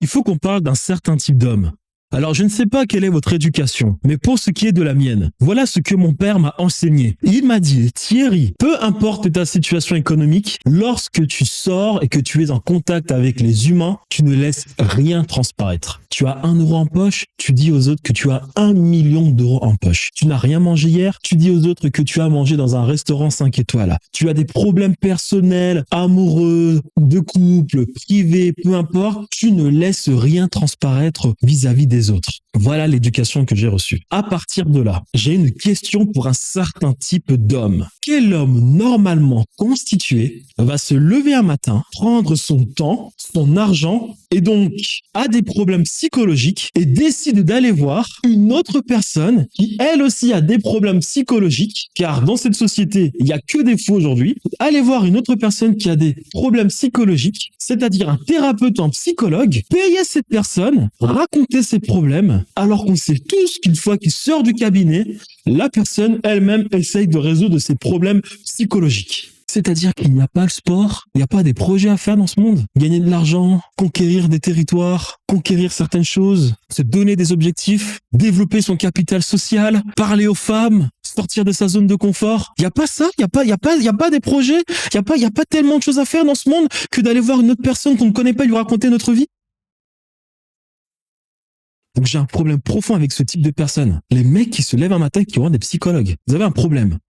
il faut qu'on parle d'un certain type d'homme. Alors, je ne sais pas quelle est votre éducation, mais pour ce qui est de la mienne, voilà ce que mon père m'a enseigné. Il m'a dit, Thierry, peu importe ta situation économique, lorsque tu sors et que tu es en contact avec les humains, tu ne laisses rien transparaître. Tu as 1 euro en poche, tu dis aux autres que tu as 1 million d'euros en poche. Tu n'as rien mangé hier, tu dis aux autres que tu as mangé dans un restaurant 5 étoiles. Tu as des problèmes personnels, amoureux, de couple, privés, peu importe, tu ne laisses rien transparaître vis-à-vis des autres. Voilà l'éducation que j'ai reçue. À partir de là, j'ai une question pour un certain type d'homme. Quel homme normalement constitué va se lever un matin, prendre son temps, son argent et donc a des problèmes psychologiques et décide d'aller voir une autre personne qui elle aussi a des problèmes psychologiques, car dans cette société, il n'y a que des fous aujourd'hui. Aller voir une autre personne qui a des problèmes psychologiques, c'est-à-dire un thérapeute, un psychologue, payer cette personne, raconter ses problèmes, alors qu'on sait tous qu'une fois qu'il sort du cabinet, la personne elle-même essaye de résoudre ses problèmes psychologiques. C'est-à-dire qu'il n'y a pas le sport, il n'y a pas des projets à faire dans ce monde. Gagner de l'argent, conquérir des territoires, conquérir certaines choses, se donner des objectifs, développer son capital social, parler aux femmes, sortir de sa zone de confort. Il n'y a pas ça, il n'y a pas des projets, il n'y a pas tellement de choses à faire dans ce monde que d'aller voir une autre personne qu'on ne connaît pas et lui raconter notre vie. Donc j'ai un problème profond avec ce type de personnes. Les mecs qui se lèvent un matin et qui vont voir des psychologues. Vous avez un problème.